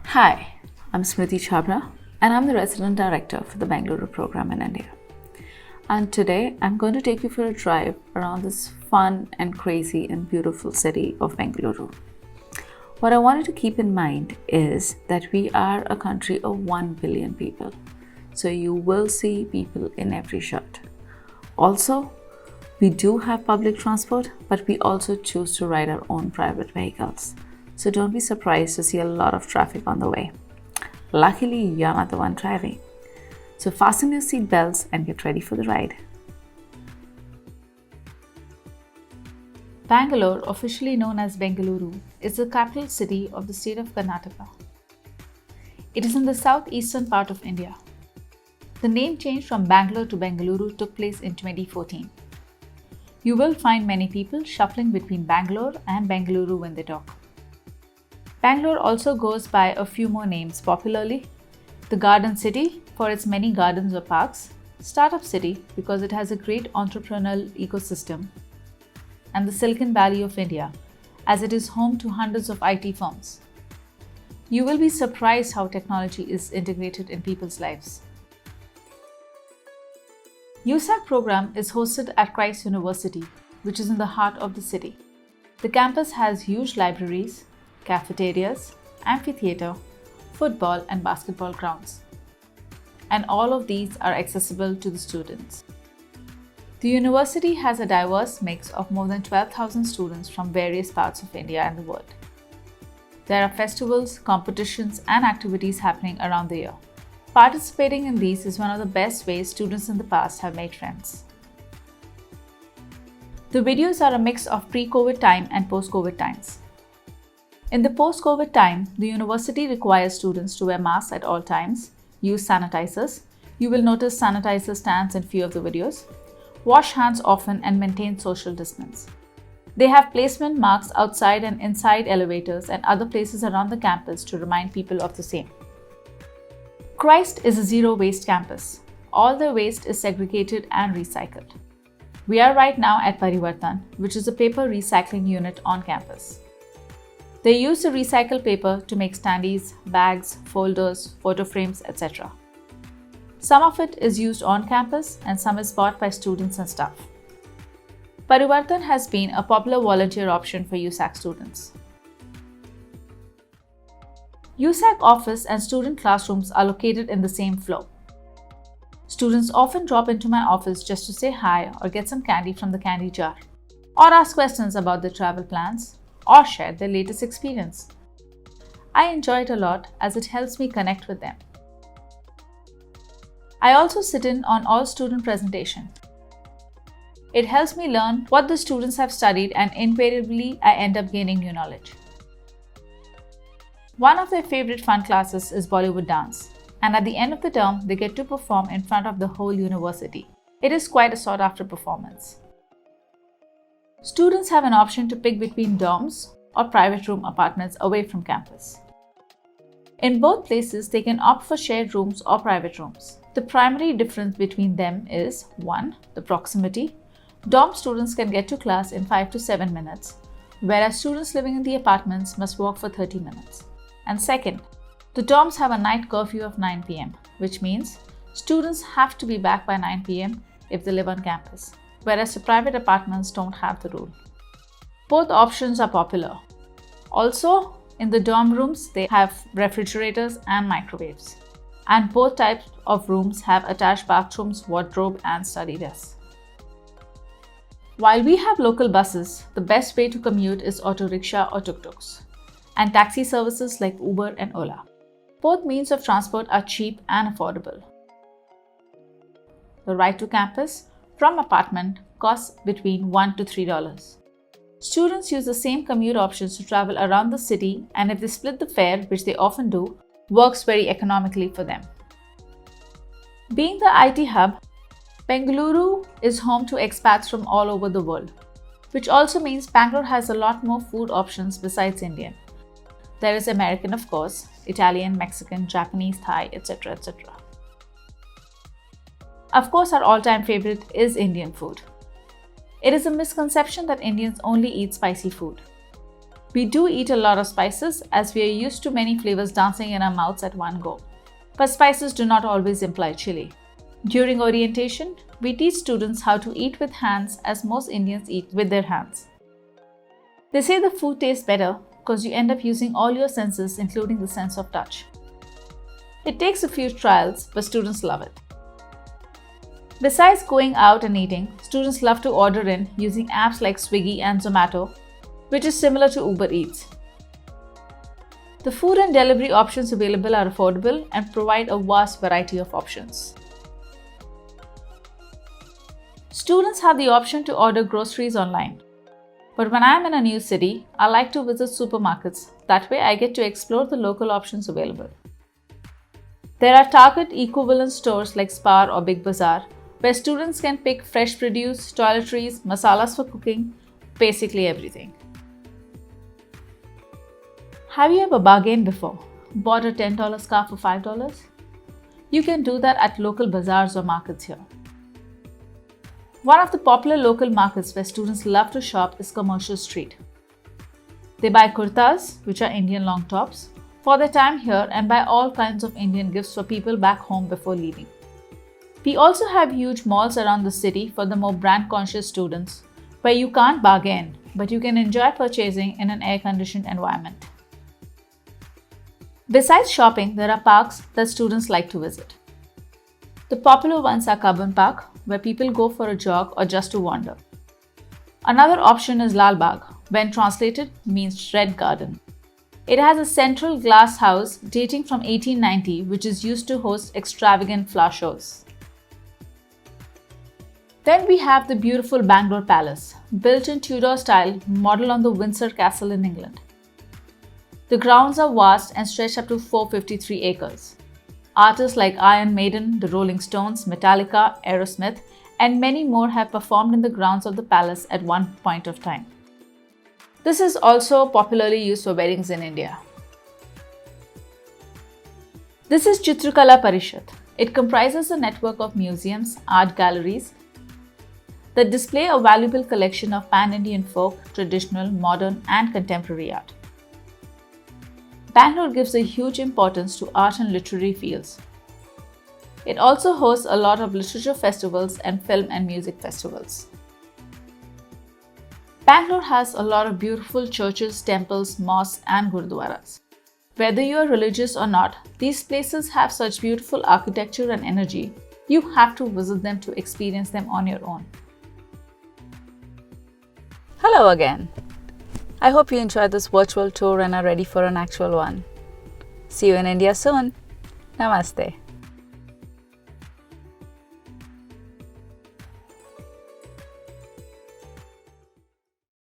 Hi, I'm Smriti Chhabra and I'm the Resident Director for the Bengaluru program in India. And today I'm going to take you for a drive around this fun and crazy and beautiful city of Bengaluru. What I wanted to keep in mind is that we are a country of 1 billion people. So you will see people in every shot. Also, we do have public transport, but we also choose to ride our own private vehicles. So don't be surprised to see a lot of traffic on the way. Luckily, you're not the one driving. So fasten your seat belts and get ready for the ride. Bangalore, officially known as Bengaluru, is the capital city of the state of Karnataka. It is in the southeastern part of India. The name change from Bangalore to Bengaluru took place in 2014. You will find many people shuffling between Bangalore and Bengaluru when they talk. Bangalore also goes by a few more names popularly: the Garden City for its many gardens or parks, Startup City because it has a great entrepreneurial ecosystem, and the Silicon Valley of India as it is home to hundreds of IT firms. You will be surprised how technology is integrated in people's lives. USAC program is hosted at Christ University, which is in the heart of the city. The campus has huge libraries, cafeterias, amphitheatre, football and basketball grounds. And all of these are accessible to the students. The university has a diverse mix of more than 12,000 students from various parts of India and the world. There are festivals, competitions and activities happening around the year. Participating in these is one of the best ways students in the past have made friends. The videos are a mix of pre-COVID time and post-COVID times. In the post-COVID time, the university requires students to wear masks at all times, use sanitizers. You will notice sanitizer stands in few of the videos. Wash hands often and maintain social distance. They have placement marks outside and inside elevators and other places around the campus to remind people of the same. Christ is a zero-waste campus. All the waste is segregated and recycled. We are right now at Parivartan, which is a paper recycling unit on campus. They use the recycled paper to make standees, bags, folders, photo frames, etc. Some of it is used on campus and some is bought by students and staff. Parivartan has been a popular volunteer option for USAC students. USAC office and student classrooms are located in the same floor. Students often drop into my office just to say hi or get some candy from the candy jar, or ask questions about their travel plans, or share their latest experience. I enjoy it a lot as it helps me connect with them. I also sit in on all student presentation. It helps me learn what the students have studied and invariably I end up gaining new knowledge. One of their favorite fun classes is Bollywood dance, and at the end of the term they get to perform in front of the whole university. It is quite a sought after performance. Students have an option to pick between dorms or private room apartments away from campus. In both places, they can opt for shared rooms or private rooms. The primary difference between them is 1. The proximity. Dorm students can get to class in 5 to 7 minutes, whereas students living in the apartments must walk for 30 minutes. And second, the dorms have a night curfew of 9 p.m., which means students have to be back by 9 p.m. if they live on campus, whereas the private apartments don't have the rule. Both options are popular. Also, in the dorm rooms, they have refrigerators and microwaves. And both types of rooms have attached bathrooms, wardrobe, and study desks. While we have local buses, the best way to commute is auto rickshaw or tuk-tuks, and taxi services like Uber and Ola. Both means of transport are cheap and affordable. The ride to campus from apartment costs between $1 to $3. Students use the same commute options to travel around the city, and if they split the fare, which they often do, works very economically for them. Being the IT hub, Bengaluru is home to expats from all over the world, which also means Bangalore has a lot more food options besides Indian. There is American, of course, Italian, Mexican, Japanese, Thai, etc. etc. Of course, our all-time favorite is Indian food. It is a misconception that Indians only eat spicy food. We do eat a lot of spices as we are used to many flavors dancing in our mouths at one go. But spices do not always imply chili. During orientation, we teach students how to eat with hands as most Indians eat with their hands. They say the food tastes better because you end up using all your senses, including the sense of touch. It takes a few trials, but students love it. Besides going out and eating, students love to order in using apps like Swiggy and Zomato, which is similar to Uber Eats. The food and delivery options available are affordable and provide a vast variety of options. Students have the option to order groceries online. But when I am in a new city, I like to visit supermarkets. That way I get to explore the local options available. There are Target equivalent stores like Spar or Big Bazaar, where students can pick fresh produce, toiletries, masalas for cooking, basically everything. Have you ever bargained before? Bought a $10 scarf for $5? You can do that at local bazaars or markets here. One of the popular local markets where students love to shop is Commercial Street. They buy kurtas, which are Indian long tops, for their time here and buy all kinds of Indian gifts for people back home before leaving. We also have huge malls around the city for the more brand-conscious students, where you can't bargain, but you can enjoy purchasing in an air-conditioned environment. Besides shopping, there are parks that students like to visit. The popular ones are Cubbon Park, where people go for a jog or just to wander. Another option is Lal Bagh, when translated means Red Garden. It has a central glass house dating from 1890, which is used to host extravagant flower shows. Then we have the beautiful Bangalore Palace, built in Tudor style, modeled on the Windsor Castle in England. The grounds are vast and stretch up to 453 acres. Artists like Iron Maiden, the Rolling Stones, Metallica, Aerosmith, and many more have performed in the grounds of the palace at one point of time. This is also popularly used for weddings in India. This is Chitrakala Parishad. It comprises a network of museums, art galleries that display a valuable collection of pan-Indian folk, traditional, modern, and contemporary art. Bangalore gives a huge importance to art and literary fields. It also hosts a lot of literature festivals and film and music festivals. Bangalore has a lot of beautiful churches, temples, mosques, and gurdwaras. Whether you are religious or not, these places have such beautiful architecture and energy, you have to visit them to experience them on your own. Hello again. I hope you enjoyed this virtual tour and are ready for an actual one. See you in India soon. Namaste.